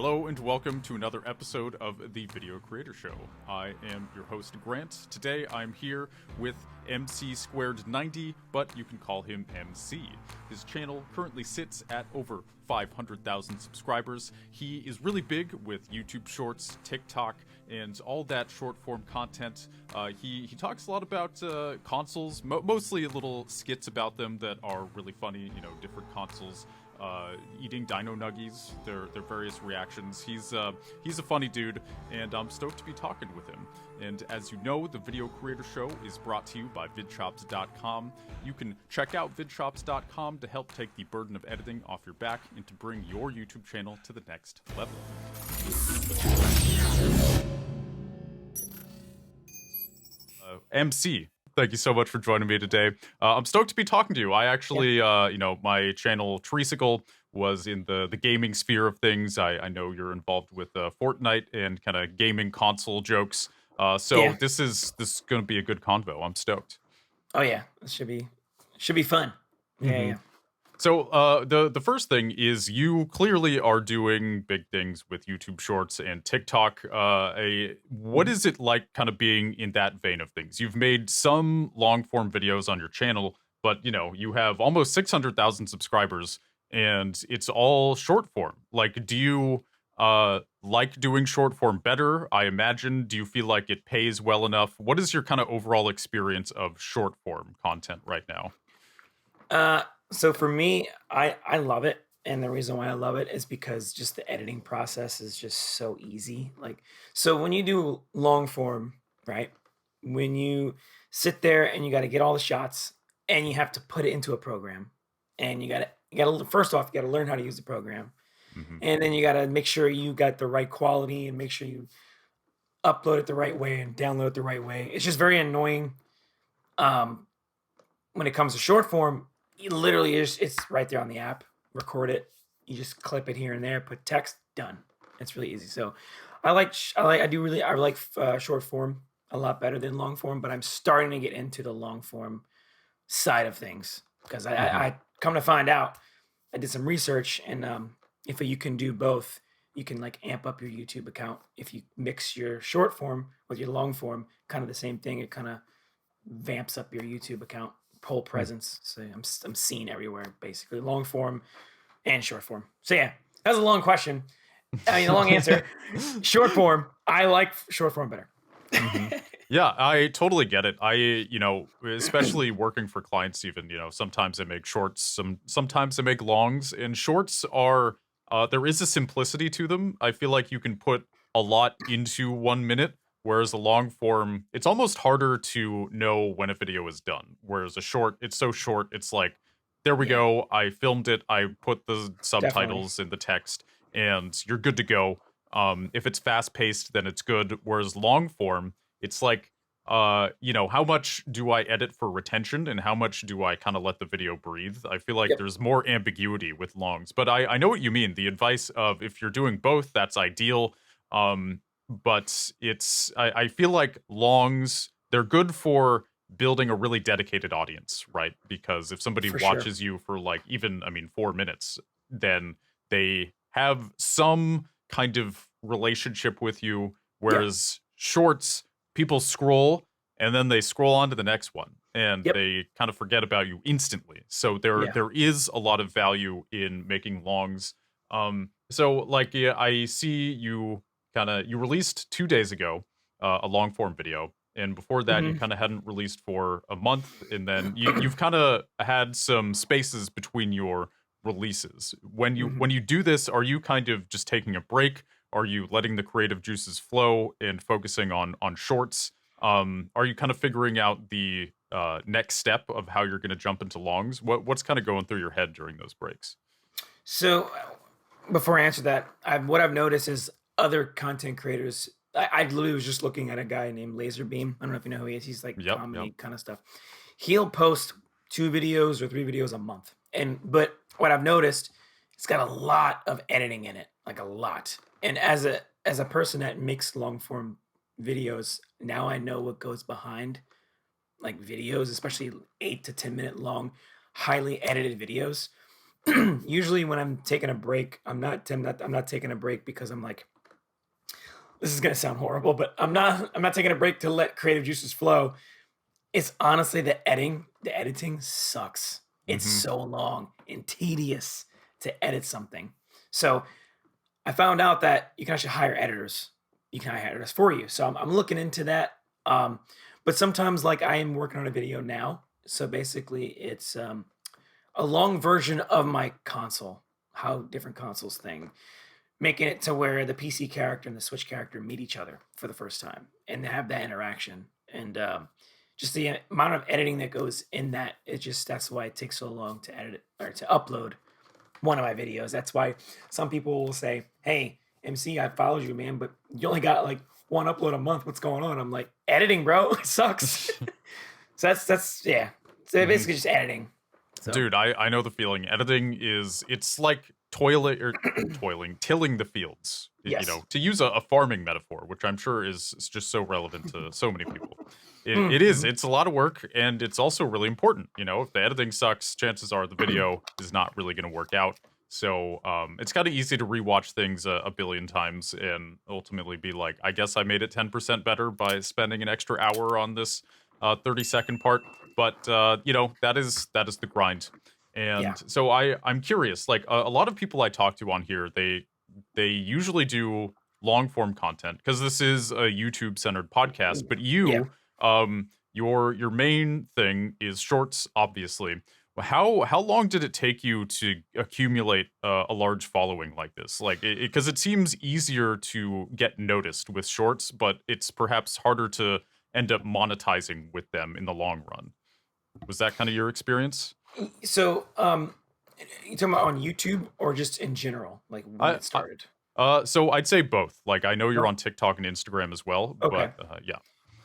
Hello and welcome to another episode of the Video Creator Show. I am your host Grant. Today I'm here with MC Squared 90, but you can call him MC. His channel currently sits at over 500,000 subscribers. He is really big with YouTube Shorts, TikTok, and all that short form content. He talks a lot about consoles, mostly little skits about them that are really funny, different consoles. Eating dino nuggies, their various reactions. He's a funny dude, and I'm stoked to be talking with him. And as you know, the Video Creator Show is brought to you by VidChops.com. You can check out VidChops.com to help take the burden of editing off your back and to bring your YouTube channel to the next level. MC, thank you so much for joining me today. I'm stoked to be talking to you. I actually, my channel Treesicle was in the gaming sphere of things. I know you're involved with Fortnite and kind of gaming console jokes. This is going to be a good convo. I'm stoked. Oh yeah, it should be fun. Yeah. So the first thing is you clearly are doing big things with YouTube Shorts and TikTok. What is it like kind of being in that vein of things? You've made some long form videos on your channel, but you have almost 600,000 subscribers and it's all short form. Like, do you like doing short form better? I imagine. Do you feel like it pays well enough? What is your kind of overall experience of short form content right now? So for me, I love it, and the reason why I love it is because just the editing process is just so easy. So when you do long form, right? When you sit there and you got to get all the shots, and you have to put it into a program, and you got to first off, you got to learn how to use the program, and then you got to make sure you got the right quality and make sure you upload it the right way and download it the right way. It's just very annoying. When it comes to short form, literally it's right there on the app. Record it, you just clip it here and there, put text, done. It's really easy. So I like short form a lot better than long form, but I'm starting to get into the long form side of things because I come to find out, I did some research, and if you can do both, you can like amp up your YouTube account if you mix your short form with your long form. Kind of the same thing. It kind of vamps up your YouTube account whole presence. So I'm seen everywhere, basically, long form and short form. So yeah, that was a long question. I mean, a long answer. Short form, I like short form better. Yeah, I totally get it. Especially working for clients, even, sometimes they make shorts, sometimes they make longs, and shorts are, there is a simplicity to them. I feel like you can put a lot into 1 minute, whereas a long form, it's almost harder to know when a video is done. Whereas a short, it's so short, it's like, there we go, I filmed it, I put the subtitles in the text, and you're good to go. If it's fast-paced, then it's good. Whereas long form, it's like, how much do I edit for retention and how much do I kind of let the video breathe? I feel like there's more ambiguity with longs. But I know what you mean. The advice of if you're doing both, that's ideal. But I feel like longs, they're good for building a really dedicated audience, right? Because if somebody watches you for 4 minutes, then they have some kind of relationship with you, whereas shorts, people scroll and then they scroll on to the next one and they kind of forget about you instantly. So there is a lot of value in making longs. I see you you released 2 days ago a long form video, and before that you kind of hadn't released for a month, and then you've kind of had some spaces between your releases. When you do this, are you kind of just taking a break? Are you letting the creative juices flow and focusing on shorts? Are you kind of figuring out the next step of how you're going to jump into longs? What's kind of going through your head during those breaks? So before I answer that, what I've noticed is other content creators. I literally was just looking at a guy named Laserbeam. I don't know if you know who he is. He's like comedy kind of stuff. He'll post 2 videos or 3 videos a month. But what I've noticed, it's got a lot of editing in it, like a lot. And as a person that makes long form videos, now I know what goes behind like videos, especially 8 to 10 minute long, highly edited videos. Usually when I'm taking a break, I'm not taking a break because I'm like, this is gonna sound horrible, but I'm not taking a break to let creative juices flow. It's honestly the editing. The editing sucks. It's Hmm. so long and tedious to edit something. So I found out that you can actually hire editors. You can hire editors for you. So I'm looking into that. Um, but sometimes, like I am working on a video now. So basically, it's a long version of my console, how different consoles thing, making it to where the PC character and the Switch character meet each other for the first time and have that interaction. And just the amount of editing that goes in that, that's why it takes so long to edit it or to upload one of my videos. That's why some people will say, "Hey, MC, I followed you, man, but you only got like one upload a month. What's going on?" I'm like, "Editing, bro, it sucks." So that's yeah. So Hmm. basically just editing. So Dude, I know the feeling. Editing is it's like tilling the fields. yes. To use a farming metaphor, which I'm sure is just so relevant to so many people. It is. Mhm. It's a lot of work, and it's also really important. If the editing sucks, chances are the video is not really going to work out. So it's kind of easy to rewatch things a billion times and ultimately be like, I guess I made it 10% better by spending an extra hour on this 30-second part. But that is the grind. Yeah. And so I'm curious. Like a lot of people I talk to on here, they usually do long form content because this is a YouTube centered podcast. But Yeah. your main thing is shorts, obviously. How long did it take you to accumulate a large following like this? Like, because it seems easier to get noticed with shorts, but it's perhaps harder to end up monetizing with them in the long run. Was that kind of your experience? So, you talking about on YouTube or just in general, like when I, it I started? so I'd say both. Like I know you're Oh, on TikTok and Instagram as well, okay. but yeah,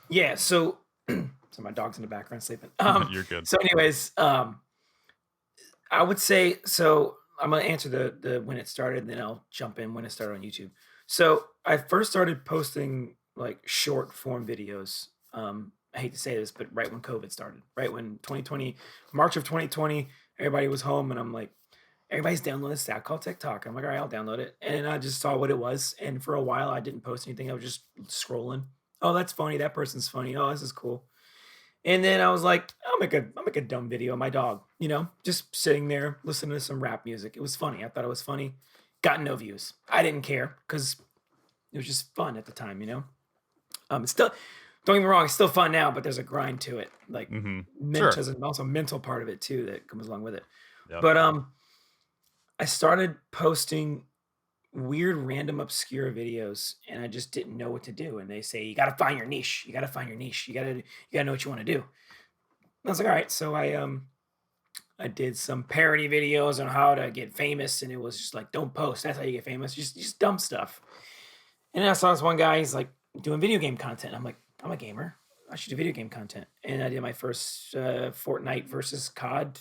Yeah. So, so my dog's in the background sleeping. you're good. So, anyways, I would say so. I'm gonna answer the when it started, and then I'll jump in when it started on YouTube. So I first started posting like short form videos. I hate to say this, but right when COVID started, right when 2020, March of 2020, everybody was home, and I'm like, everybody's downloading this app called TikTok. I'm like, all right, I'll download it, and I just saw what it was, and for a while I didn't post anything. I was just scrolling. Oh, that's funny. That person's funny. Oh, this is cool. And then I was like, I'll make a dumb video of my dog, just sitting there listening to some rap music. It was funny. I thought it was funny. Got no views. I didn't care because it was just fun at the time. It's still, don't get me wrong, it's still fun now, but there's a grind to it. Like Hmm. mental, Sure. there's also a mental part of it too that comes along with it. Yep. But I started posting weird, random, obscure videos, and I just didn't know what to do. And they say you got to find your niche. You got to find your niche. You gotta know what you want to do. I was like, all right. So I did some parody videos on how to get famous, and it was just like, don't post. That's how you get famous. Just dumb stuff. And then I saw this one guy. He's like doing video game content. I'm like, I'm a gamer. I should do video game content. And I did my first Fortnite versus COD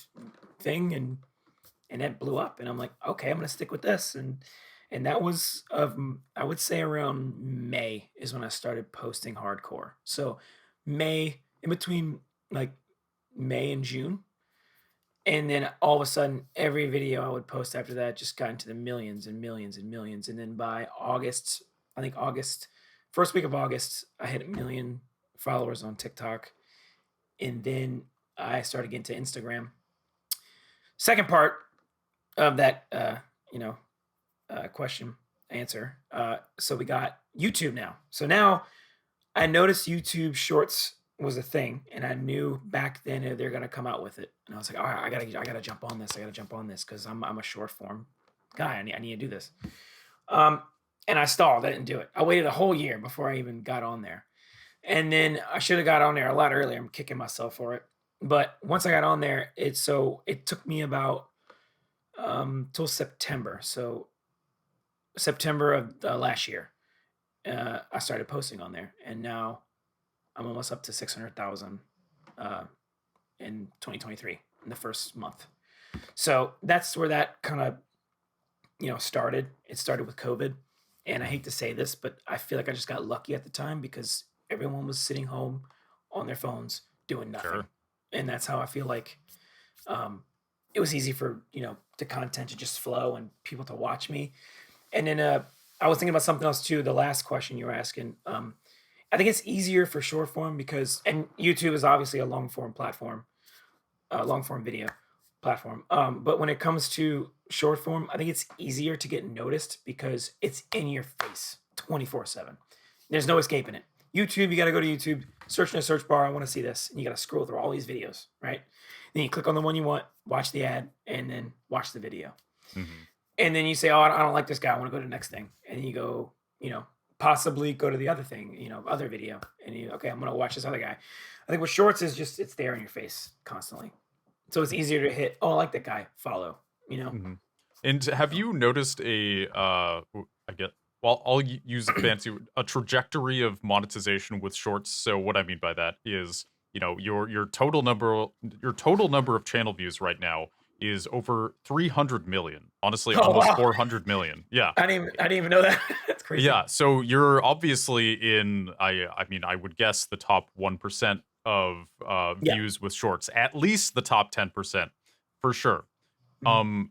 thing, and it blew up. And I'm like, okay, I'm gonna stick with this. And that was I would say around May is when I started posting hardcore. So May in between like May and June. And then all of a sudden, every video I would post after that just got into the millions and millions and millions. And then by August, I think August, first week of August, I hit 1 million followers on TikTok. And then I started getting to Instagram. Second part of that, question answer. So we got YouTube now. So now I noticed YouTube Shorts was a thing, and I knew back then they're gonna come out with it. And I was like, all right, I gotta jump on this. I gotta jump on this because I'm a short form guy. I need to do this. Um, and I stalled. I didn't do it. I waited a whole year before I even got on there. And then I should have got on there a lot earlier. I'm kicking myself for it. But once I got on there, it took me about till September. So September of last year, I started posting on there, and now I'm almost up to 600,000 uh, in 2023 in the first month. So that's where that kind of started. It started with COVID, and I hate to say this, but I feel like I just got lucky at the time because everyone was sitting home on their phones doing nothing, Sure. and that's how I feel like um, it was easy for, the content to just flow and people to watch me. And then I was thinking about something else too. The last question you were asking, I think it's easier for short form because, and YouTube is obviously a long form platform, long form video platform. But when it comes to short form, I think it's easier to get noticed because it's in your face 24/7. There's no escaping it. YouTube, you got to go to YouTube, search in the search bar. I want to see this, and you got to scroll through all these videos, right? Then you click on the one you want, watch the ad, and then watch the video. Hmm. And then you say, "Oh, I don't like this guy. I want to go to the next thing." And you go, possibly go to the other thing, other video, and okay, I'm gonna watch this other guy. I think with shorts is just it's there in your face constantly, so it's easier to hit. Oh, I like that guy. Follow. You know. Hmm. And have you noticed I get, well, use a a trajectory of monetization with shorts. So what I mean by that is, your total number of channel views right now is over 300 million. Honestly, Oh almost wow! 400 million. Yeah. I didn't even know that. That's crazy. Yeah, so you're obviously in, I mean, I would guess the top 1% of Yeah. views with shorts, at least the top 10% for sure. Mhm.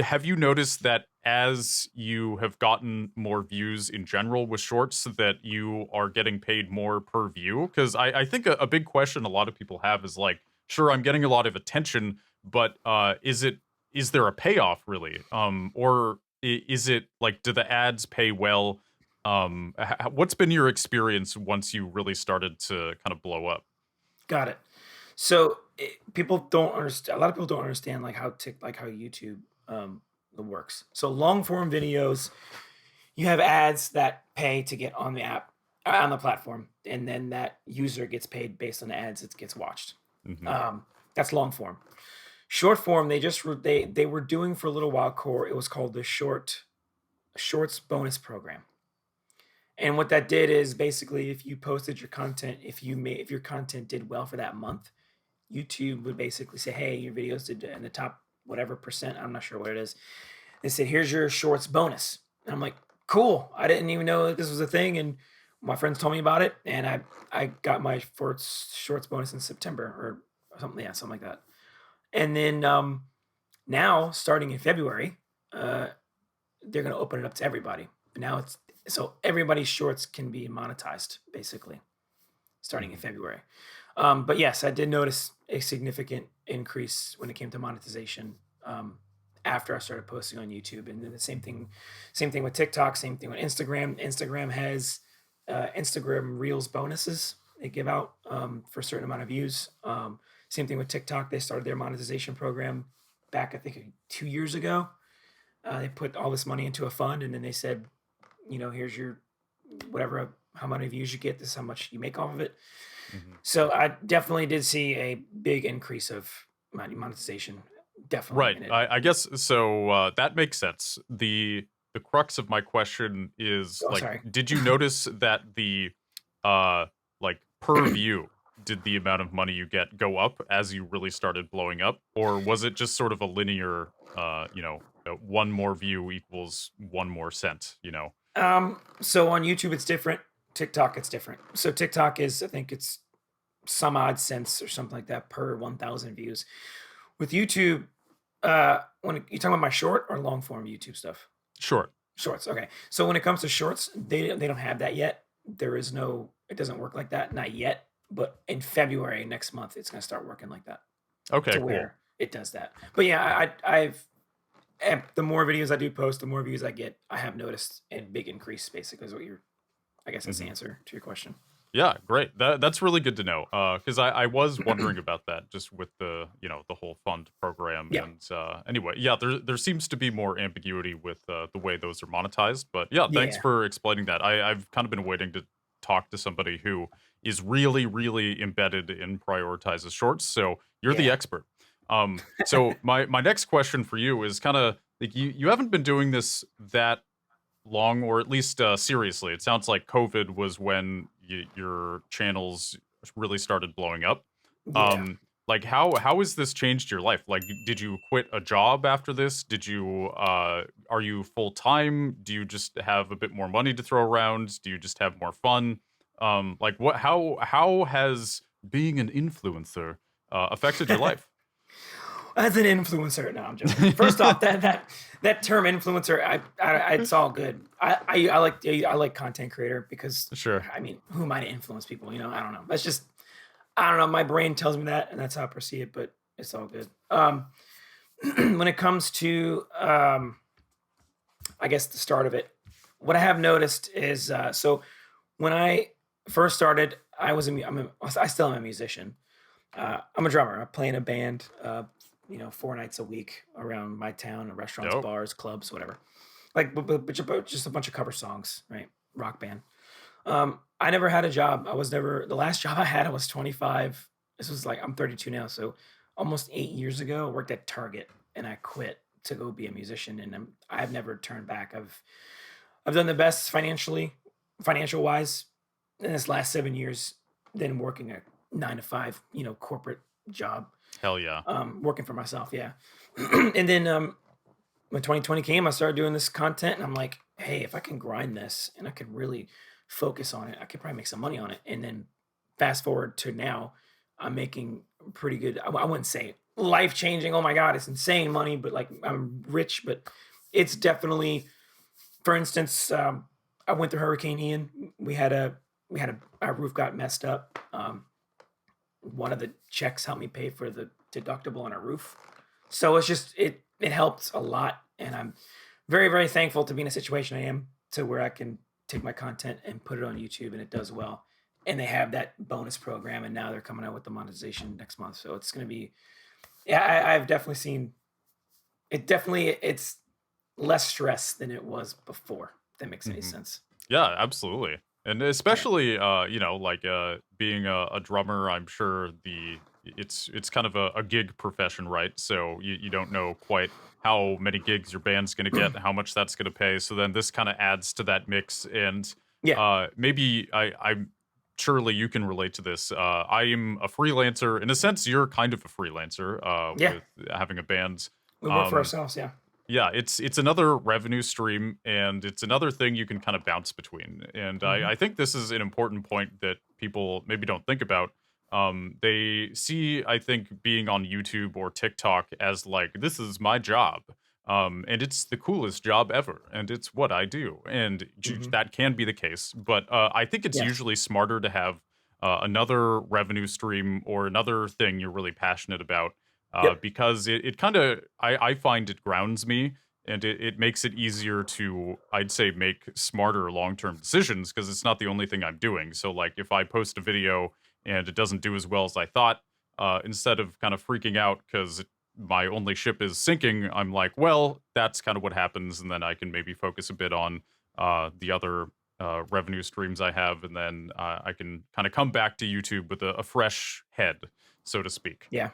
Have you noticed that as you have gotten more views in general with shorts, that you are getting paid more per view? Because I think a big question a lot of people have is like, sure, I'm getting a lot of attention, but is there a payoff really? Or is it like, do the ads pay well? What's been your experience once you really started to kind of blow up? Got it. So people don't understand. A lot of people don't understand like how YouTube works. So long form videos, you have ads that pay to get on the app on the platform, and then that user gets paid based on the ads it gets watched. Hmm. That's long form. Short form, they were doing for a little while. Core, it was called the Shorts bonus program. And what that did is basically, if you posted your content, if your content did well for that month, YouTube would basically say, "Hey, your videos did in the top whatever percent. I'm not sure what it is." They said, "Here's your shorts bonus." And I'm like, "Cool! I didn't even know that this was a thing." And my friends told me about it, and I got my shorts bonus in September or something, yeah, something like that. And then now, starting in February, uh, they're going to open it up to everybody. Now it's so everybody's shorts can be monetized basically starting in Hmm. February. But yes, I did notice a significant increase when it came to monetization after I started posting on YouTube. And then the same thing with TikTok, same thing with Instagram. Instagram has Instagram Reels bonuses they give out for a certain amount of views. Same thing with TikTok. They started their monetization program back, I think, 2 years ago. They put all this money into a fund, and then they said, here's your whatever, how many views you get, this is how much you make off of it. Hmm. So I definitely did see a big increase of monetization, definitely, Right. and it. I guess so. That makes sense. The crux of my question is Oh, like, sorry. did you notice that the uh like per view, did the amount of money you get go up as you really started blowing up, or was it just sort of a linear one more view equals one more cent? So on YouTube it's different. TikTok it's different. So TikTok is, I think it's some odd cents or something like that per 1,000 views. With YouTube, when you talking about my short or long form YouTube stuff? Sure. Shorts. Okay. So when it comes to shorts, they don't have that yet. There is no. It doesn't work like that, not yet. But in February next month, it's going to start working like that Okay. to Cool. where it does that. But yeah, the more videos I do post, the more views I get. I have noticed a big increase. Basically, is what you're. I guess that's the Hmm. answer to your question. Yeah, great. That's really good to know. Because I was wondering about that just with the whole fund program. Yeah. And anyway, yeah, there seems to be more ambiguity with the way those are monetized. But yeah, thanks Yeah. for explaining that. I've kind of been waiting to talk to somebody who is really, really embedded in prioritizes shorts. So you're the Yeah. expert. So my next question for you is kind of like, you haven't been doing this that long, or at least seriously. It sounds like COVID was when your channels really started blowing up. Yeah. Um, like how has this changed your life? Like, did you quit a job after this? Did you are you full time? Do you just have a bit more money to throw around? Do you just have more fun? Like what? How has being an influencer affected your life? as an influencer. No, I'm joking. First off, that term influencer, it's all good. I like content creator because Sure. I mean, who am I to influence people? You know, I don't know. That's just I don't know. My brain tells me that, and that's how I perceive it. But it's all good. When it comes to I guess the start of it, what I have noticed is so when I first started, I still am a musician. I'm a drummer. I play in a band, 4 nights a week around my town, restaurants, Dope. bars, clubs, whatever. Like, just a bunch of cover songs, right? Rock band. I never had a job. The last job I had, I was 25. This was like, I'm 32 now. So almost 8 years ago, I worked at Target and I quit to go be a musician. And I've never turned back. I've done the best financial wise in this last 7 years than working a 9 to 5, corporate job, Hell yeah. working for myself. Yeah. And then, when 2020 came, I started doing this content and I'm like, hey, if I can grind this and I could really focus on it, I could probably make some money on it. And then fast forward to now, I'm making pretty good. I wouldn't say life changing. Oh my God, it's insane money, but like I'm rich, but it's definitely, for instance, I went through Hurricane Ian. Our roof got messed up. One of the checks helped me pay for the deductible on our roof. So it helps a lot. And I'm very, very thankful to be in a situation I am to where I can take my content and put it on YouTube and it does well. And they have that bonus program and now they're coming out with the monetization next month. So it's going to be, yeah, I've definitely seen it's less stress than it was before. If that makes any Mhm. sense. Yeah, absolutely. And Yeah. especially like being a drummer, I'm sure it's kind of a gig profession, right? So you don't know quite how many gigs your band's gonna get, how much that's gonna pay. So then this kind of adds to that mix. And Yeah. maybe I'm surely you can relate to this. I'm a freelancer. In a sense, you're kind of a freelancer Yeah. with having a band. We work for Um ourselves. Yeah. yeah, it's another revenue stream, and it's another thing you can kind of bounce between. And Hmm. I think this is an important point that people maybe don't think about. They see, I think, being on YouTube or TikTok as like, this is my job. And it's the coolest job ever, and it's what I do. And Hmm. that can be the case. But I think it's Yes. usually smarter to have another revenue stream or another thing you're really passionate about Yep. because it kind of I find it grounds me and it makes it easier to I'd say make smarter long-term decisions because it's not the only thing I'm doing. So like if I post a video and it doesn't do as well as I thought, instead of kind of freaking out because my only ship is sinking, I'm like, well, that's kind of what happens, and then I can maybe focus a bit on the other revenue streams I have, and then I can kind of come back to YouTube with a fresh head, so to speak. Yeah.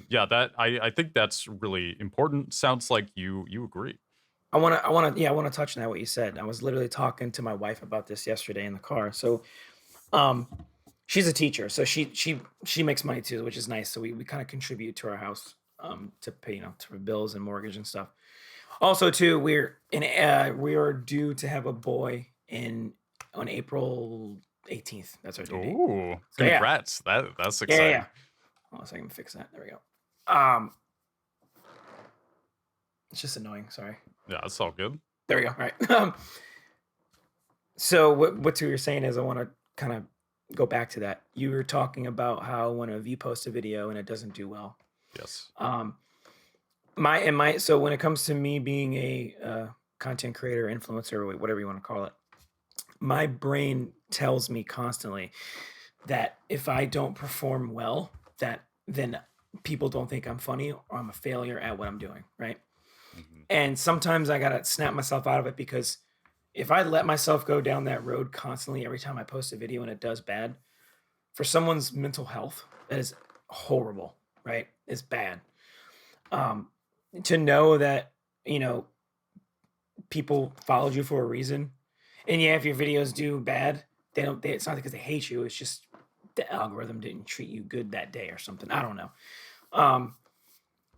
Yeah, that I think that's really important. Sounds like you agree. Yeah, I wanna touch on that what you said. I was literally talking to my wife about this yesterday in the car. So, um, she's a teacher, so she makes money too, which is nice. So we kind of contribute to our house, to pay, to bills and mortgage and stuff. Also, too, we are due to have a boy in on April 18th. That's our due date. Ooh, So yeah, congrats! That's yeah, yeah, yeah. exciting. Hold on a second, fix that. There we go. Um, it's just annoying. Sorry. Yeah, that's all good. There we go. All right. So what you were saying is I want to kind of go back to that. You were talking about how when you post a video and it doesn't do well. Yes. Um, my so when it comes to me being a content creator, influencer, or whatever you want to call it, my brain tells me constantly that if I don't perform well, that then people don't think I'm funny or I'm a failure at what I'm doing, right? Hmm. And sometimes I gotta snap myself out of it because if I let myself go down that road constantly every time I post a video and it does bad, for someone's mental health, that is horrible, right? It's bad. Um, to know that, you know, people followed you for a reason. And yeah, if your videos do bad, it's not because they hate you, it's just the algorithm didn't treat you good that day or something. I don't know. Um,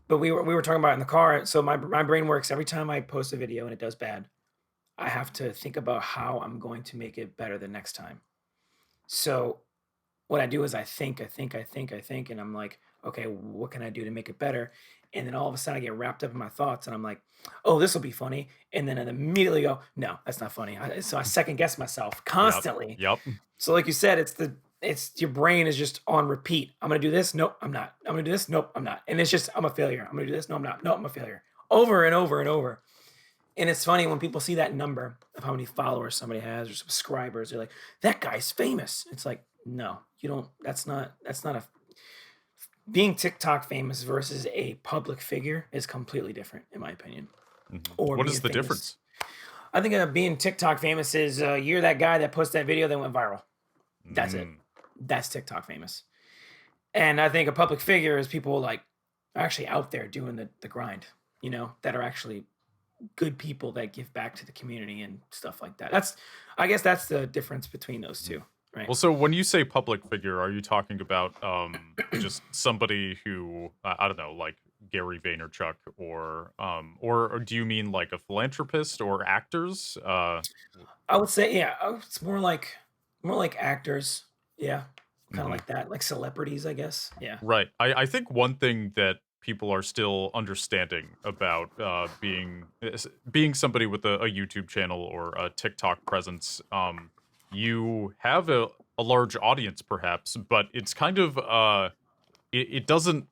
but we were talking about it in the car. So my brain works every time I post a video and it does bad. I have to think about how I'm going to make it better the next time. So what I do is I think, and I'm like, okay, what can I do to make it better? And then all of a sudden I get wrapped up in my thoughts and I'm like, oh, this will be funny. And then I immediately go, no, that's not funny. So I second guess myself Yep. constantly. Yep. So like you said, it's your brain is just on repeat. I'm gonna do this. Nope, I'm not. I'm gonna do this. Nope, I'm not. And it's just I'm a failure. I'm gonna do this. No, I'm not. No, I'm a failure. Over and over and over. And it's funny when people see that number of how many followers somebody has or subscribers, they're like, that guy's famous. It's like, no, you don't, that's not a, being TikTok famous versus a public figure is completely different, in my opinion. Or What is being the famous. difference? I think being TikTok famous is you're that guy that posts that video that went viral. That's it. Mm. That's TikTok famous. And I think a public figure is people like actually out there doing the grind, that are actually good people that give back to the community and stuff like that. I guess that's the difference between those two, right? Well, so when you say public figure, are you talking about just somebody who I don't know, like Gary Vaynerchuk, or do you mean like a philanthropist or actors? I would say, yeah, it's more like actors. Yeah, kind of Mhm. like that, like celebrities, I guess. Yeah. Right. I think one thing that people are still understanding about being somebody with a YouTube channel or a TikTok presence, you have a large audience perhaps, but it's kind of it doesn't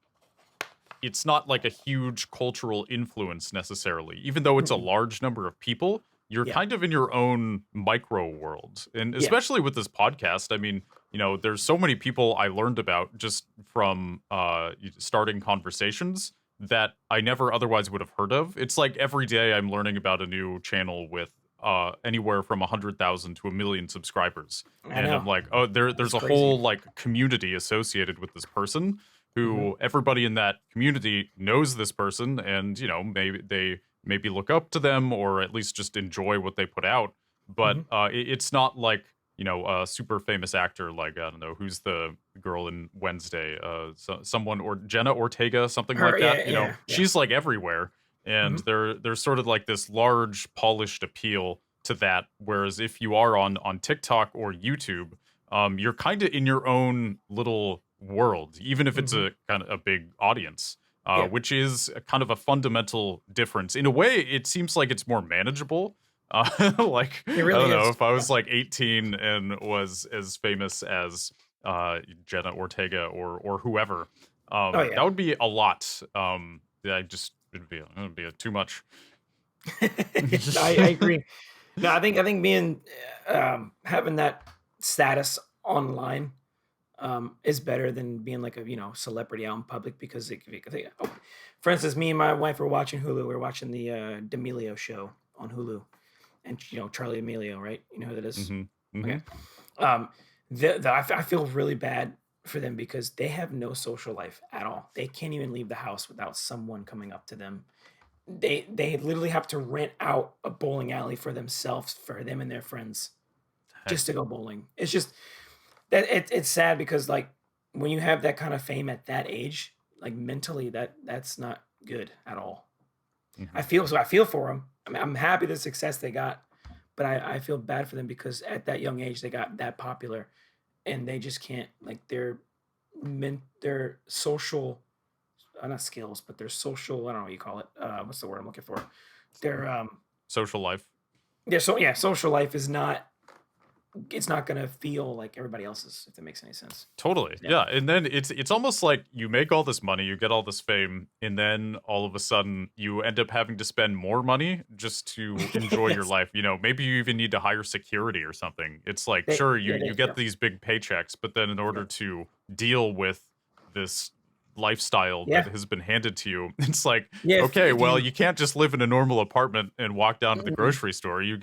it's not like a huge cultural influence necessarily. Even though it's a Mm-mm. large number of people, you're Yeah. kind of in your own micro world. And Yeah. especially with this podcast, I mean, there's so many people I learned about just from starting conversations that I never otherwise would have heard of. It's like every day I'm learning about a new channel with anywhere from 100,000 to a million subscribers. I And know. I'm like, oh, It's there's a crazy. whole like community associated with this person Hmm. who everybody in that community knows this person, and maybe they maybe look up to them or at least just enjoy what they put out. But Hmm. it's not like a super famous actor like I don't know who's the girl in Wednesday, someone or Jenna Ortega, something Her, like that. yeah, yeah, yeah. She's like everywhere, and Hmm. there's sort of like this large polished appeal to that. Whereas if you are on TikTok or YouTube, you're kind of in your own little world, even if it's Hmm. a kind of a big audience, Yeah, which is a kind of a fundamental difference. In a way, it seems like it's more manageable. Like it I don't really know is. if I Yeah. was like 18 and was as famous as Jenna Ortega or whoever, Oh that yeah. would be a lot. Yeah, it'd be too much. I agree. No, I think being having that status online is better than being like a celebrity out in public because for instance, me and my wife were watching Hulu. We were watching the D'Amelio show on Hulu, and Charlie D'Amelio, right? You know who that is? Hmm. Hmm. Okay. Um, I feel really bad for them because they have no social life at all. They can't even leave the house without someone coming up to them. They literally have to rent out a bowling alley for themselves, for them and their friends, Dang. just to go bowling. It's just that it's sad because like when you have that kind of fame at that age, like mentally that's not good at all. Mhm. I feel for them. I mean, I'm happy the success they got, but I feel bad for them because at that young age they got that popular and they just can't like their social not skills, but their social, I don't know what you call it. What's the word I'm looking for? Their Social life. social life is not, it's not gonna feel like everybody else's, if that makes any sense. Totally. Yeah. Yeah. And then it's almost like you make all this money, you get all this fame, and then all of a sudden you end up having to spend more money just to enjoy your Yes. life. Maybe you even need to hire security or something. It's like, sure, you Yeah, you yeah, get these big paychecks, but then in yeah, order to deal with this lifestyle that yeah, has been handed to you, it's like, yeah. okay, If well, you you can't just live in a normal apartment and walk down to the mm, grocery store. You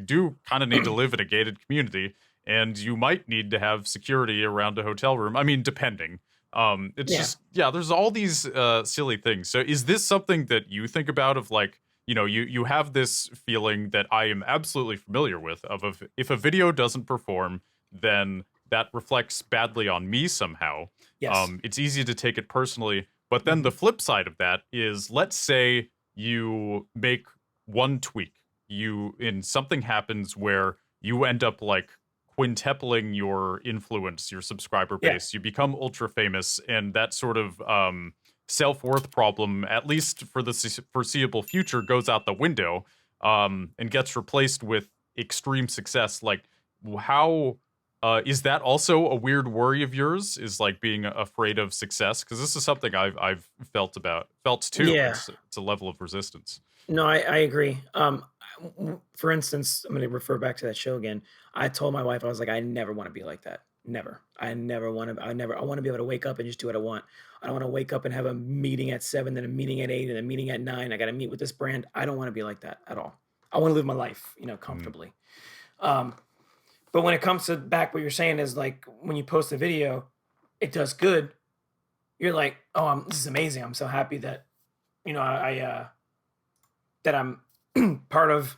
do kind of need to live in a gated community, and you might need to have security around a hotel room. I mean, depending. It's yeah, just yeah. There's all these silly things. So, is this something that you think about? Of like, you have this feeling that I am absolutely familiar with. Of if a video doesn't perform, then that reflects badly on me somehow. yes, It's easy to take it personally. But then the hmm, flip side of that is, let's say you make one tweak, you in something happens where you end up like quintupling your influence, your subscriber Yeah. base. You become ultra famous, and that sort of self worth problem, at least for the foreseeable future, goes out the window and gets replaced with extreme success. Like, how is that also a weird worry of yours? Is like being afraid of success? Because this is something I've felt too. Yeah. It's a level of resistance. No, I agree. For instance, I'm gonna refer back to that show again. I told my wife, I was like, "I never wanna be like that. Never. I wanna be able to wake up and just do what I want. I don't wanna wake up and have a meeting at 7, then a meeting at 8, and a meeting at 9. I gotta meet with this brand." I don't wanna be like that at all. I wanna live my life, Mhm. comfortably. Um, but when it comes to back what you're saying is, like, when you post a video, it does good, you're like, "Oh, this is amazing. I'm so happy that, that I'm part of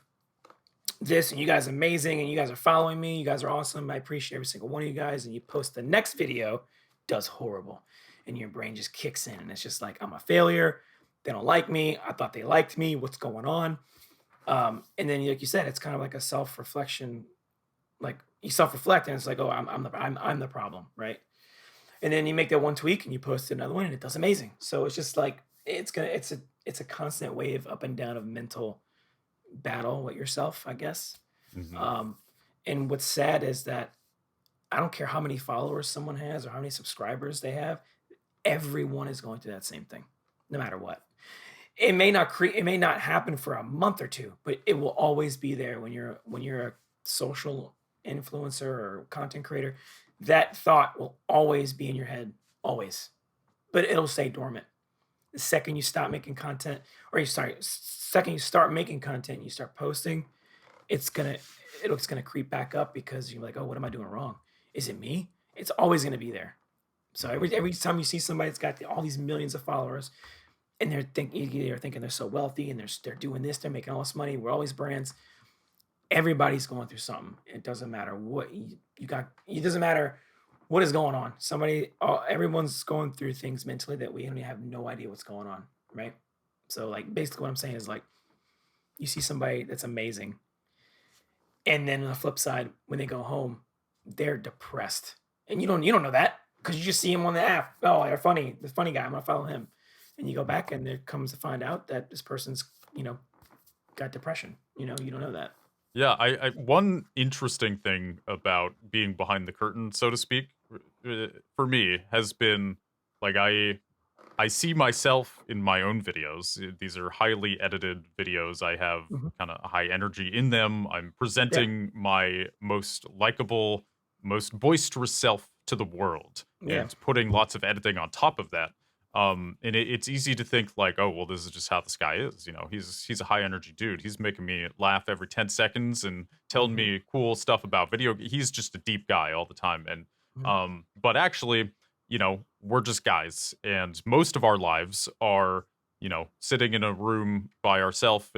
this, and you guys are amazing, and you guys are following me. You guys are awesome. I appreciate every single one of you guys." And you post the next video, does horrible. And your brain just kicks in, and it's just like, I'm a failure. They don't like me. I thought they liked me. What's going on? And then, like you said, it's kind of like a self reflection. Like you self reflect, and it's like, oh, I'm the problem, right? And then you make that one tweak, and you post another one, and it does amazing. So it's just like it's a constant wave up and down of mental battle with yourself, I guess. Mhm. Um, and what's sad is that I don't care how many followers someone has or how many subscribers they have, everyone is going through that same thing, no matter what. It may not happen for a month or two, but it will always be there when you're a social influencer or content creator. That thought will always be in your head, always. But it'll stay dormant. The second you stop making content, or second you start making content, you start posting, it's gonna it's gonna creep back up because you're like, "Oh, what am I doing wrong? Is it me?" It's always gonna be there. So Mhm. every time you see somebody that's got all these millions of followers, and they're thinking they're so wealthy, and they're doing this, they're making all this money, we're all these brands. Everybody's going through something. It doesn't matter what you got. It doesn't matter what is going on. Everyone's going through things mentally that we only have no idea what's going on, right? So, like, basically, what I'm saying is, like, you see somebody that's amazing, and then on the flip side, when they go home, they're depressed, and you don't know that because you just see him on the app. Oh, they're funny. The funny guy. I'm gonna follow him, and you go back, and there comes to find out that this person's got depression. You don't know that. Yeah, I one interesting thing about being behind the curtain, so to speak, for me has been like I see myself in my own videos. These are highly edited videos. I have Mhm. kind of high energy in them. I'm Yeah, presenting my most likable, most boisterous self to the world yeah, and putting lots of editing on top of that. And it's easy to think like, oh, well, this is just how this guy is. You know, he's a high energy dude. He's making me laugh every 10 seconds and telling mhm, me cool stuff about video. He's just a deep guy all the time. And mhm, but actually, you know, we're just guys, and most of our lives are, you know, sitting in a room by ourselves.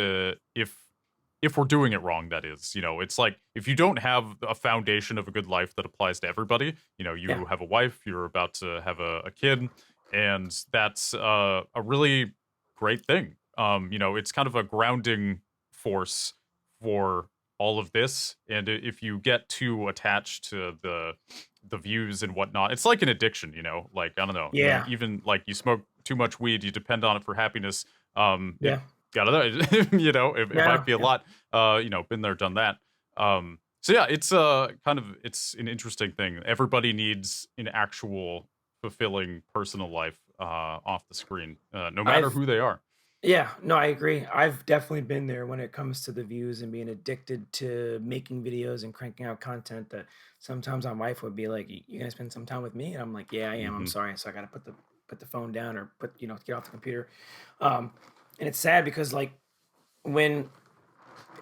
If we're doing it wrong, that is, you know, it's like if you don't have a foundation of a good life that applies to everybody, you know, yeah, you have a wife, you're about to have a kid, and that's a really great thing. You know, it's kind of a grounding force for all of this, and if you get too attached to the views and whatnot. It's like an addiction, you know. Like I don't know, yeah, even like you smoke too much weed, you depend on it for happiness. It yeah, gotta know, you know, it yeah. I might know, be a yeah. lot. You know, been there, done that. So yeah, it's kind of it's an interesting thing. Everybody needs an actual fulfilling personal life off the screen, no matter I've who they are. Yeah, no, I agree. I've definitely been there when it comes to the views and being addicted to making videos and cranking out content that sometimes my wife would be like, You gonna spend some time with me?" And I'm like, "Yeah, I am. I'm Hmm. sorry." So I gotta put the phone down or get off the computer. Um, and it's sad because, like,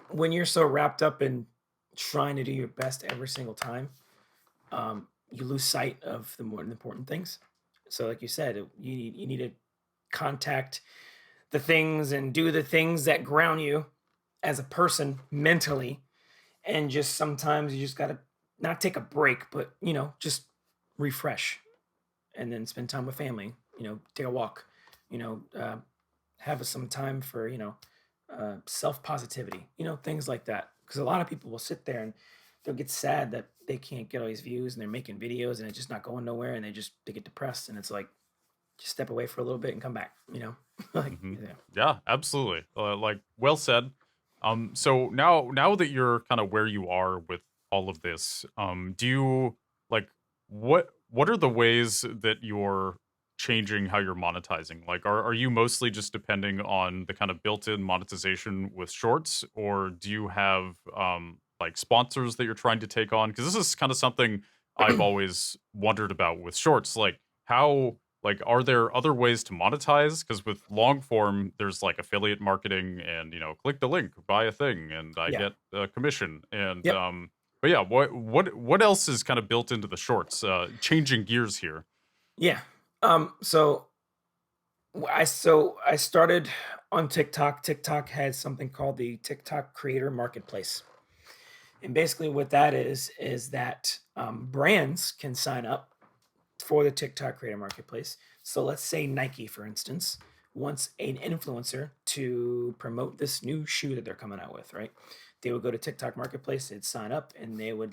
when you're so wrapped up in trying to do your best every single time, you lose sight of the more important things. So, like you said, you need to contact the things and do the things that ground you as a person mentally. And just sometimes you just got to not take a break, but just refresh, and then spend time with family, take a walk, you know uh, have some time for self positivity, things like that, because a lot of people will sit there and they'll get sad that they can't get all these views and they're making videos and it's just not going nowhere and they get depressed and it's like just step away for a little bit and come back, you know? Like, Mhm. yeah. Yeah, absolutely. Like, well said. So now that you're kind of where you are with all of this, do you like what are the ways that you're changing how you're monetizing? Like, are you mostly just depending on the kind of built-in monetization with shorts, or do you have like sponsors that you're trying to take on? Because this is kind of something I've always wondered about with shorts. How like, are there other ways to monetize? Because with long form, there's like affiliate marketing and, click the link, buy a thing, and I Yeah. get a commission. And Yep. but yeah, what else is kind of built into the shorts? Changing gears here. Yeah. So I started on TikTok. TikTok has something called the TikTok Creator Marketplace. And basically what that is that brands can sign up for the TikTok Creator Marketplace. So let's say Nike, for instance, wants an influencer to promote this new shoe that they're coming out with, right? They would go to TikTok Marketplace, they'd sign up, and they can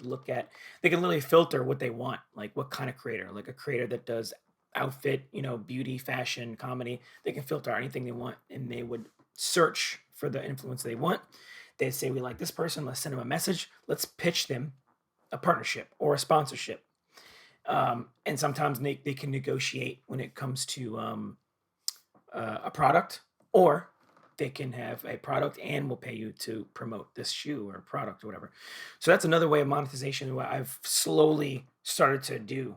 literally filter what they want, like what kind of creator, like a creator that does outfit, beauty, fashion, comedy. They can filter out anything they want, and they would search for the influencer they want. They'd say, we like this person, let's send them a message, let's pitch them a partnership or a sponsorship. And sometimes they can negotiate when it comes to a product, or they can have a product and will pay you to promote this shoe or product or whatever. So that's another way of monetization. What I've slowly started to do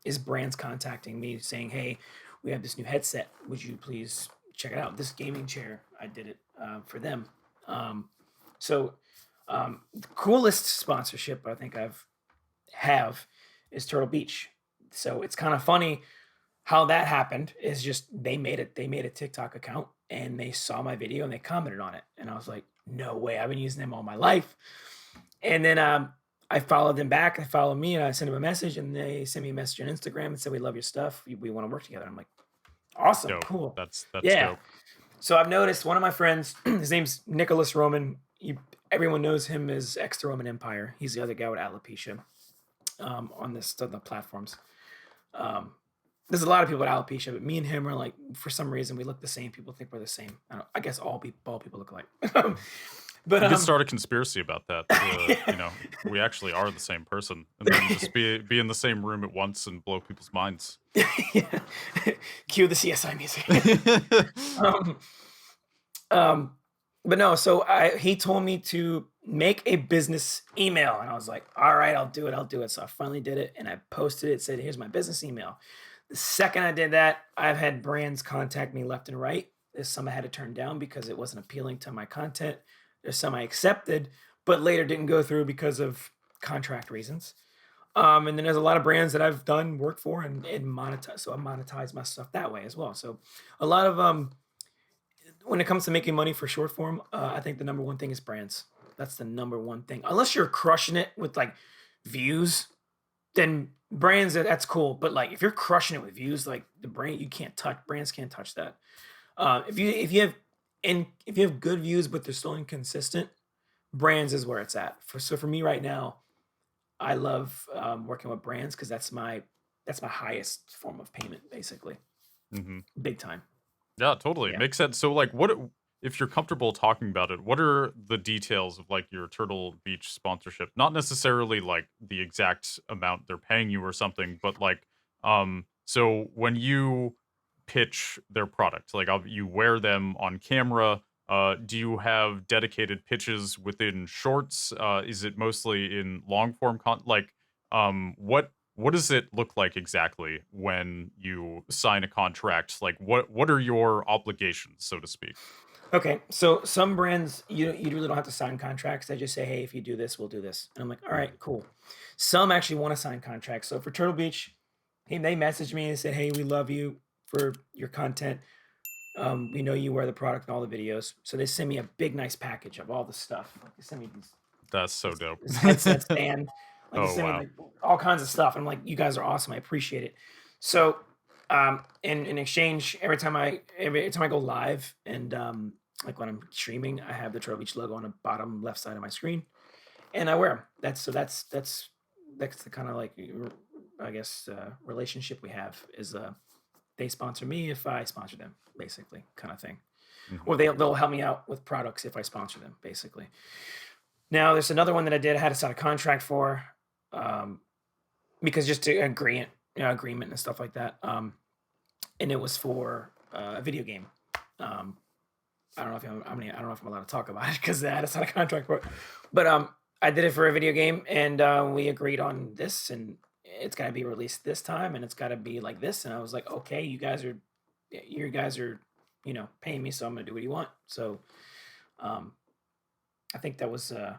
is brands contacting me saying, "Hey, we have this new headset. Would you please check it out? This gaming chair, I did it for them." So the coolest sponsorship I think have is Turtle Beach. So it's kind of funny how that happened is just they made a TikTok account and they saw my video and they commented on it. And I was like, no way, I've been using them all my life. And then I followed them back, they followed me, and I sent them a message and they sent me a message on Instagram and said, we love your stuff. We want to work together. I'm like, awesome, Dope. cool. That's Yeah. dope. So I've noticed one of my friends, his name's Nicholas Roman. Everyone knows him as X the Roman Empire. He's the other guy with alopecia on the platforms. Um, there's a lot of people with alopecia, but me and him are like, for some reason, we look the same. People think we're the same. I guess all people look alike. But You could start a conspiracy about that. yeah. We actually are the same person, and then just be in the same room at once and blow people's minds. Yeah. Cue the CSI music. um, um, but no, so he told me to make a business email, and I was like, all right, I'll do it. I'll do it. So I finally did it, and I posted it. Said, here's my business email. The second I did that, I've had brands contact me left and right. There's some I had to turn down because it wasn't appealing to my content. There's some I accepted, but later didn't go through because of contract reasons. And then there's a lot of brands that I've done work for and monetize. So I monetize my stuff that way as well. So a lot of when it comes to making money for short form, I think the number one thing is brands. That's the number one thing. Unless you're crushing it with like views, then brands that's cool. But like if you're crushing it with views, like the brand you can't touch brands can't touch that. If you have good views but they're still inconsistent, brands is where it's at. For me right now, I love working with brands because that's my highest form of payment basically, Hmm. big time. Yeah, totally. Yeah. Makes sense. So, like, if you're comfortable talking about it, what are the details of like your Turtle Beach sponsorship? Not necessarily like the exact amount they're paying you or something, but like, so when you pitch their product, like, you wear them on camera. Do you have dedicated pitches within shorts? Is it mostly in long form like, what does it look like exactly when you sign a contract? Like, what are your obligations, so to speak? Okay, so some brands you really don't have to sign contracts. They just say, "Hey, if you do this, we'll do this." And I'm like, "All right, Mhm. cool." Some actually want to sign contracts. So for Turtle Beach, they messaged me and said, "Hey, we love you for your content. We know you wear the product in all the videos." So they send me a big, nice package of all the stuff. Like they send me That's so dope. this headset stand. Like they Oh send me wow. like all kinds of stuff. And I'm like, "You guys are awesome. I appreciate it." So in exchange, every time I go live and like when I'm streaming, I have the Turtle Beach logo on the bottom left side of my screen. and I wear them. That's the kind of like I guess relationship we have is they sponsor me if I sponsor them, basically, kind of thing. Mhm. Or they'll help me out with products if I sponsor them, basically. Now there's another one that I did. I had to sign a contract for, um, because just to agreement and stuff like that. And it was for a video game. Um, I don't know if I don't know if I'm allowed to talk about it because I had to sign a contract for it. But I did it for a video game, and we agreed on this, and it's got to be released this time, and it's got to be like this. And I was like, okay, you guys are, paying me, so I'm gonna do what you want. So, um, I think that was I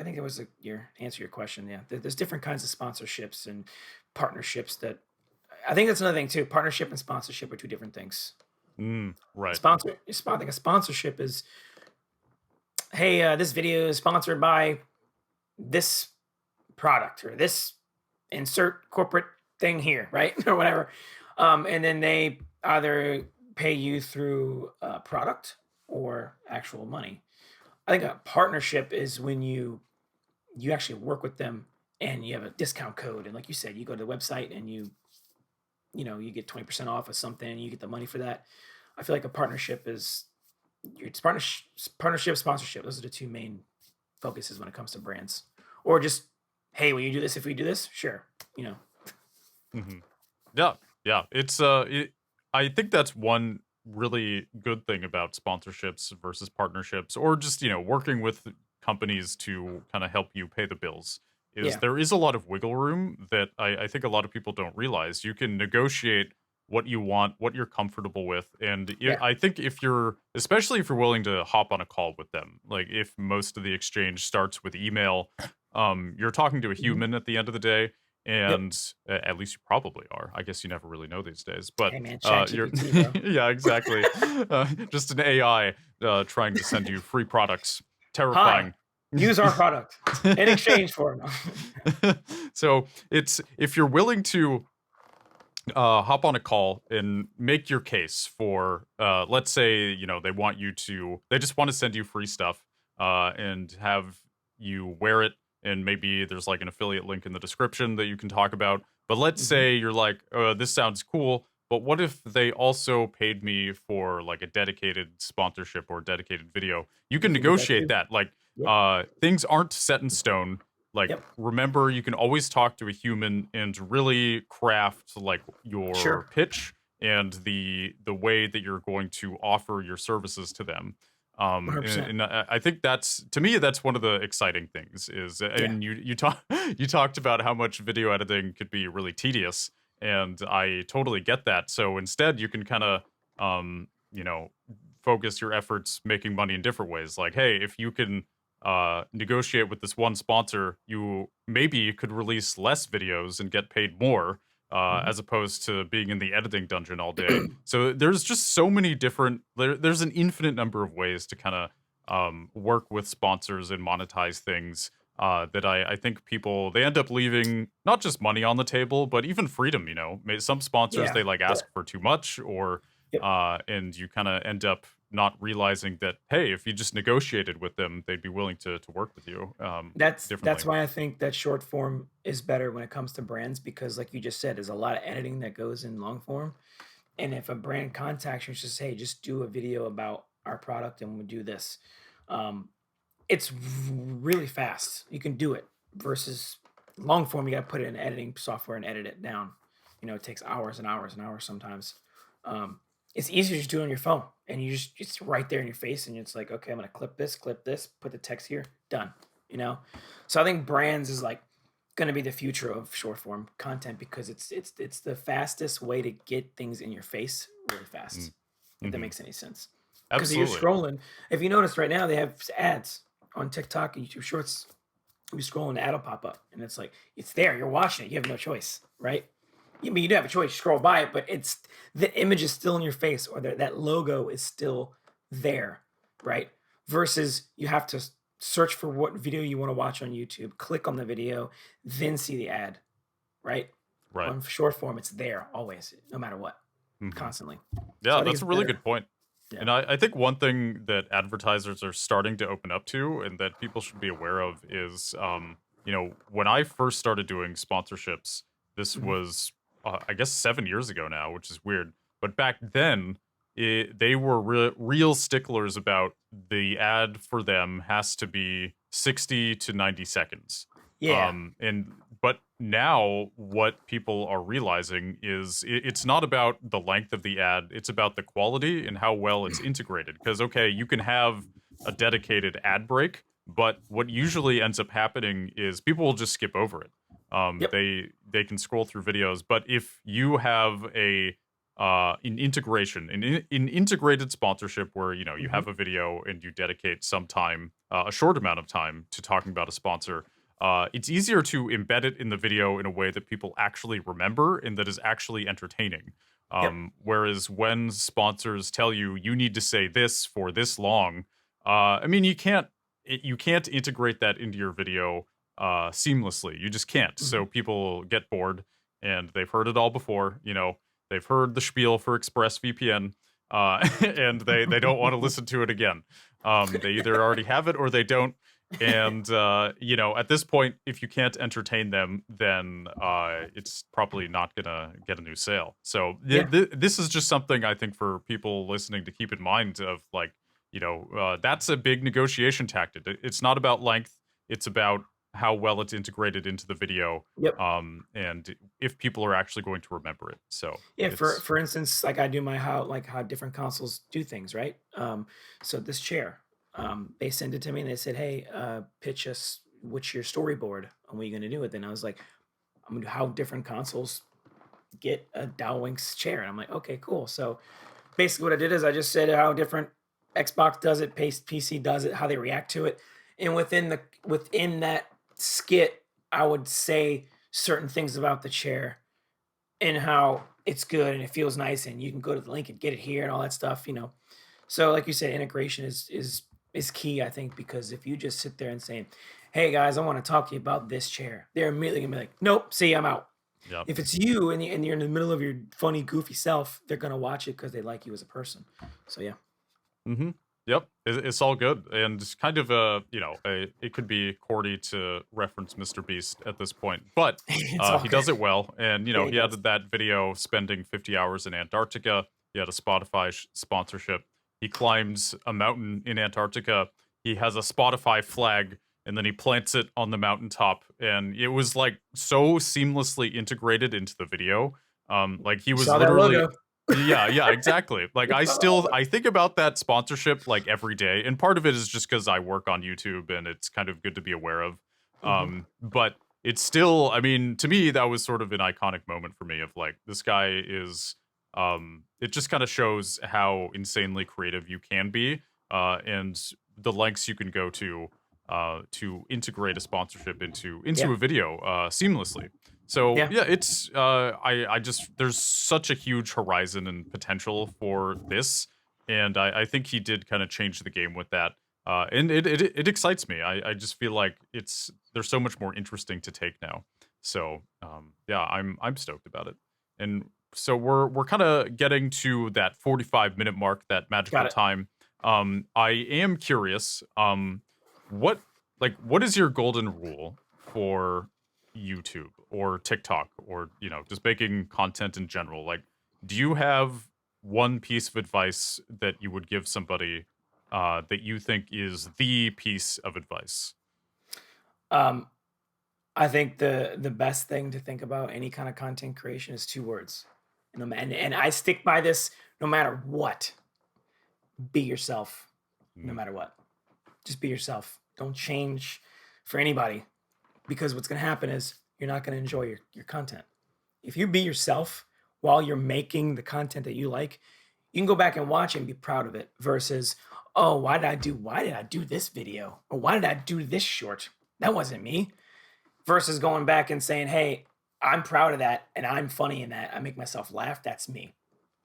think it was your answer your question. Yeah, there's different kinds of sponsorships and partnerships that I think that's another thing too. Partnership and sponsorship are two different things. Right. I think a sponsorship is, hey, this video is sponsored by this product or this insert corporate thing here, right? Or whatever. And then they either pay you through a product or actual money. I think a partnership is when you actually work with them and you have a discount code. And like you said, you go to the website and you get 20% off of something and you get the money for that. I feel like a partnership is partnership, sponsorship. Those are the two main focuses when it comes to brands. Or just, hey, will you do this if we do this? Sure. You know. Mhm. Yeah, yeah. I think that's one really good thing about sponsorships versus partnerships, or just working with companies to kind of help you pay the bills. Is Yeah. there is a lot of wiggle room that I think a lot of people don't realize. You can negotiate what you want, what you're comfortable with, and Yeah. I think especially if you're willing to hop on a call with them, like if most of the exchange starts with email, you're talking to a Mhm. human at the end of the day, Yep. and at least you probably are. I guess you never really know these days, but Hey man, chat you're GPT, bro. yeah, exactly. Just an AI trying to send you free products. Hi, Terrifying. use our product in exchange for So it's if you're willing to hop on a call and make your case for let's say they just want to send you free stuff and have you wear it, and maybe there's like an affiliate link in the description that you can talk about. But let's Mhm. say you're like, this sounds cool, but what if they also paid me for like a dedicated sponsorship or dedicated video? You You can can do that negotiate too. that. Like Yep. things aren't set in stone. Like, Yep. remember, you can always talk to a human and really craft like your Sure. pitch and the way that you're going to offer your services to them. And, 100%. and I think that's, to me, that's one of the exciting things is, Yeah. and you talk you talked about how much video editing could be really tedious, and I totally get that. So instead, you can kind of um, you know focus your efforts making money in different ways. Like, hey, if you can negotiate with this one sponsor, you maybe could release less videos and get paid more, Mhm. as opposed to being in the editing dungeon all day. So there's just so many there's an infinite number of ways to kind of work with sponsors and monetize things. That I think people they end up leaving not just money on the table, but even freedom. Some sponsors Yeah. they like ask for too much, or Yep. and you kind of end up not realizing that, hey, if you just negotiated with them, they'd be willing to work with you That's differently. why I think that short form is better when it comes to brands because like you just said, there's a lot of editing that goes in long form. And if a brand contacts you and says, "Hey, just do a video about our product and we do this," um, it's really fast. You can do it versus long form. You got to put it in editing software and edit it down. It takes hours and hours and hours sometimes. Um, it's easier to just do it on your phone, and it's right there in your face, and it's like, okay, I'm gonna clip this, put the text here, done. You know, so I think brands is like going to be the future of short form content because it's the fastest way to get things in your face really fast. If that Mm-hmm. makes any sense. Because you're Absolutely. scrolling. If you notice right now, they have ads on TikTok and YouTube Shorts. You scroll and the ad will pop up, and it's like it's there. You're watching it. You have no choice, right? I mean, you do have a choice. You scroll by it, but it's the image is still in your face, or that logo is still there, right? Versus you have to search for what video you want to watch on YouTube, click on the video, then see the ad, right? Right. On short form, it's there always, no matter what, Hmm. constantly. So Yeah, I think that's it's a really good better. point. And Yeah. I think one thing that advertisers are starting to open up to and that people should be aware of is, when I first started doing sponsorships, this Mhm. was, I guess, 7 years ago now, which is weird. But back then, they were real sticklers about the ad for them has to be 60 to 90 seconds. Yeah. But now what people are realizing is it's not about the length of the ad, it's about the quality and how well it's integrated. Because okay, you can have a dedicated ad break, but what usually ends up happening is people will just skip over it. Yep. They can scroll through videos, but if you have an integration, an integrated sponsorship where you Mhm. have a video and you dedicate some time, a short amount of time to talking about a sponsor, it's easier to embed it in the video in a way that people actually remember and that is actually entertaining. Yep. Whereas when sponsors tell you you need to say this for this long, I mean you can't integrate that into your video seamlessly. You just can't. Mhm. So people get bored and they've heard it all before. They've heard the spiel for ExpressVPN, and they don't want to listen to it again. They either already have it or they don't, and at this point, if you can't entertain them, then it's probably not gonna get a new sale. So Yeah. this is just something I think for people listening to keep in mind of like, that's a big negotiation tactic. It's not about length, it's about how well it's integrated into the video, Yep. and if people are actually going to remember it. So Yeah, for it's for instance, like I do my how different consoles do things, right? So this chair, they send it to me and they said, "Hey, pitch us what's your storyboard and what are you gonna do with it?" And I was like, "I'm gonna do how different consoles get a Dowwinks chair." And I'm like, "Okay, cool." So basically, what I did is I just said how different Xbox does it, PC does it, how they react to it, and within that skit, I would say certain things about the chair and how it's good and it feels nice and you can go to the link and get it here and all that stuff. So like you said, integration is key, I think, because if you just sit there and say, "Hey guys, I want to talk to you about this chair," they're immediately gonna be like, "Nope, see, I'm out." yeah. If it's you and you're in the middle of your funny, goofy self, they're gonna watch it because they like you as a person. So yeah. Mm-hmm. Yep, it's all good, and it's kind of it could be corny to reference Mr. Beast at this point, but It's all he good. does it well, and Yeah, he he does. added that video spending 50 hours in Antarctica. He had a Spotify sponsorship. He climbs a mountain in Antarctica. He has a Spotify flag, and then he plants it on the mountaintop, and it was like so seamlessly integrated into the video. Like he You was saw that literally logo. yeah, yeah, exactly. Like You saw that logo. I think about that sponsorship like every day, and part of it is just because I work on YouTube and it's kind of good to be aware of. Mhm. But it's still, I mean, to me, that was sort of an iconic moment for me of like this guy is. It just kind of shows how insanely creative you can be, and the lengths you can go to integrate a sponsorship into Yeah. a video seamlessly. So Yeah. yeah, it's I just there's such a huge horizon and potential for this, and I think he did kind of change the game with that, and it excites me. I just feel like there's so much more interesting to take now. So yeah, I'm stoked about it, and so we're kind of getting to that 45-minute mark, that Got magical it. time. I am curious, what what is your golden rule for YouTube or TikTok or, just making content in general? Like, do you have one piece of advice that you would give somebody that you think is the piece of advice? Um, I think the best thing to think about any kind of content creation is 2 words. And I stick by this no matter what. Be yourself no Mm, matter what. Just be yourself. Don't change for anybody because what's gonna happen is you're not gonna enjoy your content. If you be yourself while you're making the content that you like, you can go back and watch it and be proud of it versus, "Oh, why did I do this video? Or why did I do this short? That wasn't me." Versus going back and saying, "Hey, I'm proud of that and I'm funny in that. I make myself laugh. That's me."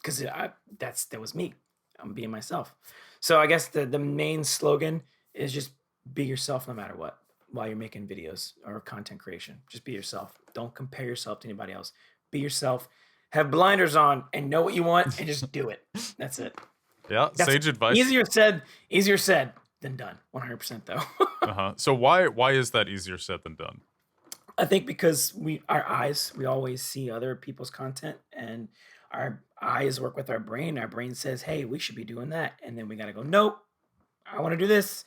Because that was me. I'm being myself. So I guess the main slogan is just be yourself no matter what while you're making videos or content creation. Just be yourself. Don't compare yourself to anybody else. Be yourself. Have blinders on and know what you want and just do it. That's it. Yeah, That's sage advice. easier said than done. 100% though. Uh-huh. So why is that easier said than done? I think because our eyes, we always see other people's content, and our eyes work with our brain. Our brain says, "Hey, we should be doing that," and then we gotta go, "Nope, I want to do this."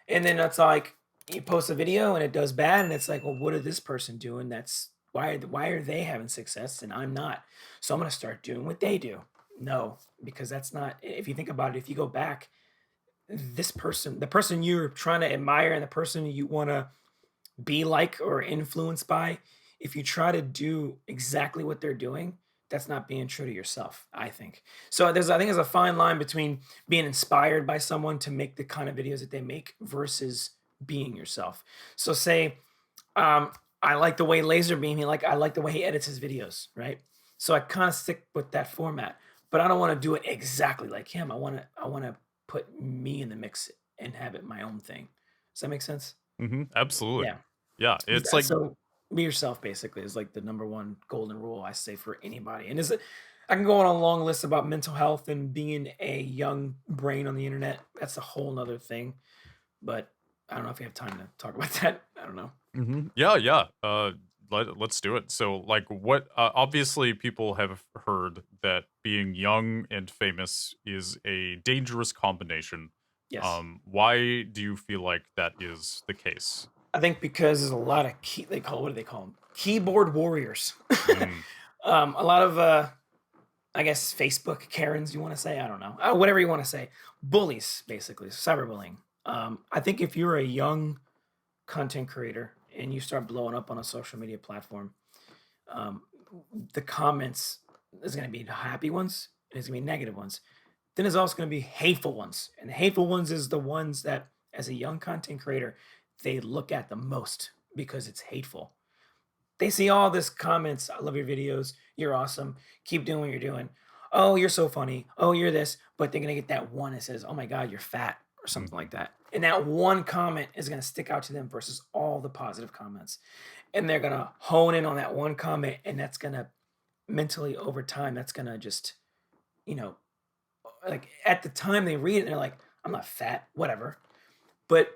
And then it's like you post a video and it does bad, and it's like, "Well, what is this person doing? That's why are they having success and I'm not? So I'm gonna start doing what they do." No, because that's not. If you think about it, if you go back, this person, the person you're trying to admire, and the person you want to be like or influenced by, if you try to do exactly what they're doing, that's not being true to yourself, I think. So I think there's a fine line between being inspired by someone to make the kind of videos that they make versus being yourself. So say um, I like the way Laserbeam, I like the way he edits his videos, right? So I kind of stick with that format, but I don't want to do it exactly like him. I want to put me in the mix and have it my own thing. Does that make sense? Absolutely. Yeah. Yeah, it's like So be yourself basically is like the number one golden rule I say for anybody. And is it I can go on a long list about mental health and being a young brain on the internet. That's a whole nother thing. But I don't know if you have time to talk about that. I don't know. Yeah, yeah. Let's do it. So, like, what? Obviously, people have heard that being young and famous is a dangerous combination. Yes. Why do you feel like that is the case? I think because there's a lot of what do they call them? Keyboard warriors. Mm, A lot of I guess Facebook Karens, you want to say? I don't know. Whatever you want to say. Bullies, basically, cyberbullying. I think if you're a young content creator and you start blowing up on a social media platform, um, the comments is going to be the happy ones and there's going to be negative ones. Then there's also going to be hateful ones. And the hateful ones is the ones that, as a young content creator, they look at the most because it's hateful. They see all this comments. I love your videos. You're awesome. Keep doing what you're doing. Oh, you're so funny. Oh, you're this. But they're going to get that one that says, oh my God, you're fat or something mhm, like that. And that one comment is going to stick out to them versus all the positive comments. And they're going to hone in on that one comment. And that's going to mentally over time, that's going to just, you know, like at the time they read it, they're like, I'm not fat, whatever. But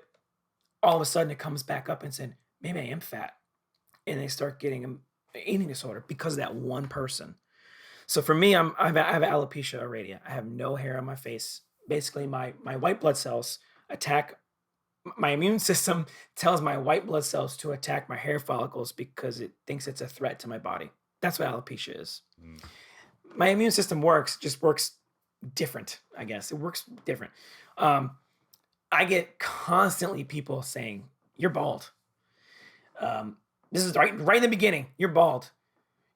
all of a sudden it comes back up and saying, maybe I am fat, and they start getting an eating disorder because of that one person. So for me, I have alopecia areata. I have no hair on my face. Basically, my white blood cells attack my immune system tells my white blood cells to attack my hair follicles because it thinks it's a threat to my body. That's what alopecia is. mm, My immune system just works different, I guess. It works different. Um, I get constantly people saying, "You're bald." Um, this is right in the beginning. You're bald.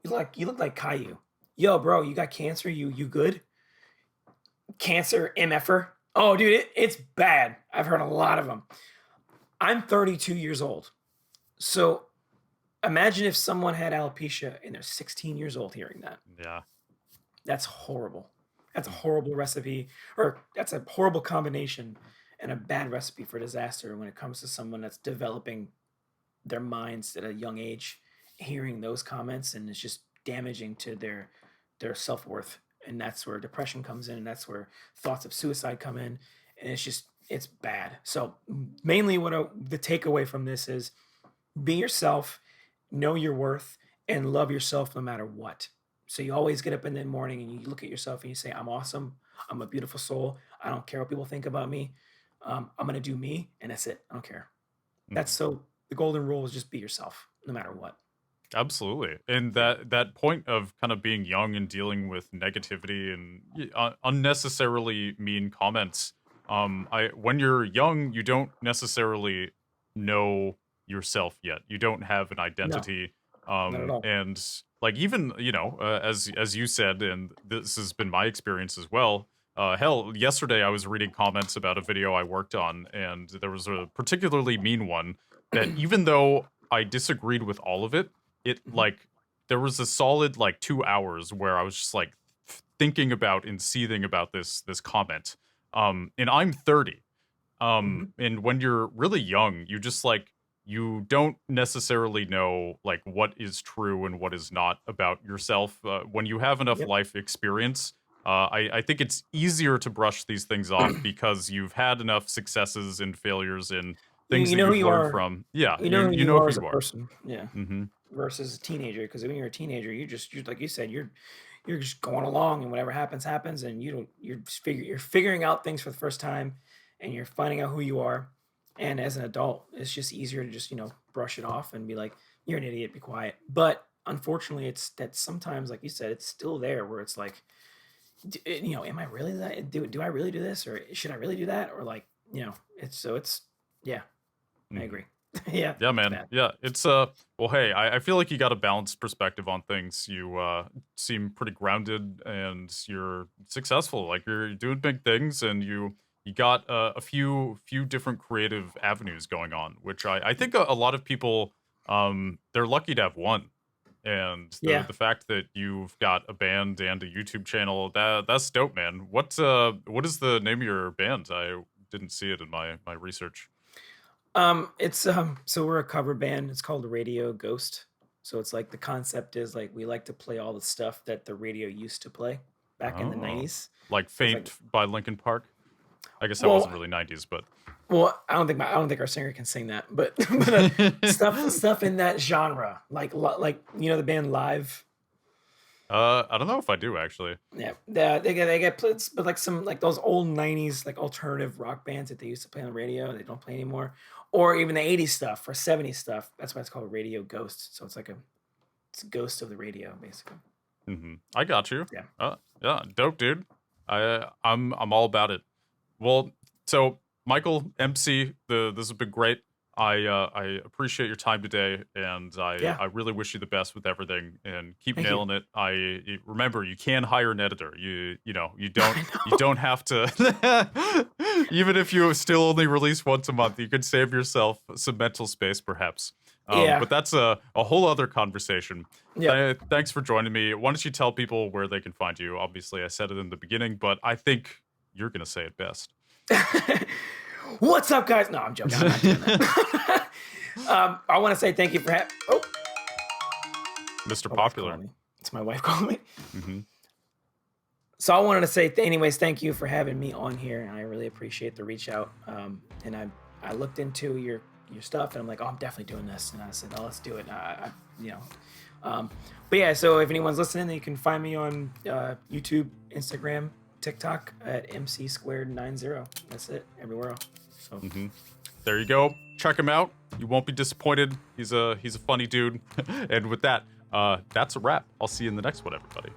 You look like Caillou. Yo, bro, you got cancer? You good? Cancer MFer? Oh, dude, it's bad. I've heard a lot of them. I'm 32 years old. So imagine if someone had alopecia and they're 16 years old hearing that. yeah. That's horrible. That's a Mm, horrible recipe, or that's a horrible combination and a bad recipe for disaster when it comes to someone that's developing their minds at a young age, hearing those comments, and it's just damaging to their self-worth. And that's where depression comes in, and that's where thoughts of suicide come in, and it's bad. So mainly the takeaway from this is be yourself, know your worth, and love yourself no matter what. So you always get up in the morning and you look at yourself and you say, I'm awesome. I'm a beautiful soul. I don't care what people think about me. I'm going to do me, and that's it. I don't care. That's mhm. so the golden rule is just be yourself no matter what. Absolutely. And Yeah. that point of kind of being young and dealing with negativity and unnecessarily mean comments. I when you're young, you don't necessarily know yourself yet. You don't have an No, identity. not at all. And like even, as you said, and this has been my experience as well. Hell, yesterday I was reading comments about a video I worked on, and there was a particularly mean one that even though I disagreed with all of it, Mhm, like there was a solid like 2 hours where I was just like thinking about and seething about this comment. And I'm 30. mhm. And when you're really young, you just like you don't necessarily know like what is true and what is not about yourself. When you have enough Yep. life experience, I think it's easier to brush these things off because you've had enough successes and failures and things You that know who you've you learned are. from. Yeah, You know who you you know are who as a you are. person. Yeah. Mm-hmm. Versus a teenager, because when you're a teenager, you like you said, you're just going along, and whatever happens happens, and you're figuring out things for the first time, and you're finding out who you are. And as an adult, it's just easier to just brush it off and be like, you're an idiot, be quiet. But unfortunately, it's that sometimes, like you said, it's still there where it's like, am I really that? Do I really do this, or should I really do that, or like, it's yeah, I Mm-hmm. agree. Yeah, Yeah, it's man. bad. Yeah, it's well, hey, I feel like you got a balanced perspective on things. You seem pretty grounded and you're successful. Like you're doing big things and you got a few different creative avenues going on, which I think a lot of people they're lucky to have one. And the Yeah. the fact that you've got a band and a YouTube channel, that's dope, man. What is the name of your band? I didn't see it in my research. It's so we're a cover band. It's called Radio Ghost. So it's like the concept is like we like to play all the stuff that the radio used to play back in the Oh, 90s. like So it's like, Faint by Linkin Park? I guess that well, wasn't really 90s, but I don't think our singer can sing that, but stuff in that genre, like the band Live. I don't know if I do actually. Yeah, they get but like some like those old '90s like alternative rock bands that they used to play on the radio, they don't play anymore, or even the '80s stuff or '70s stuff. That's why it's called Radio Ghost. So it's a ghost of the radio, basically. I got you. Yeah. Yeah, dope, dude. I'm all about it. Well, so Michael MC, this has been great. I appreciate your time today, and Yeah. I really wish you the best with everything, and keep Thank you. nailing it. Remember, you can hire an editor. You know you don't I you know. don't have to. Even if you still only release once a month, you can save yourself some mental space, perhaps. Yeah. But that's a whole other conversation. Yep. Thanks for joining me. Why don't you tell people where they can find you? Obviously, I said it in the beginning, but I think you're gonna say it best. What's up, guys? No, I'm joking. I'm not doing that. I want to say thank you for having. Oh, Mr. my wife's Popular. calling me. It's my wife calling me. hmm So I wanted to say, anyways, thank you for having me on here, and I really appreciate the reach out. And I looked into your stuff, and I'm like, oh, I'm definitely doing this. And I said, oh, let's do it. But yeah, so if anyone's listening, you can find me on YouTube, Instagram, TikTok at MC squared 90. That's it, everywhere else. So There you go. Check him out. You won't be disappointed. He's a funny dude. And with that, that's a wrap. I'll see you in the next one, everybody.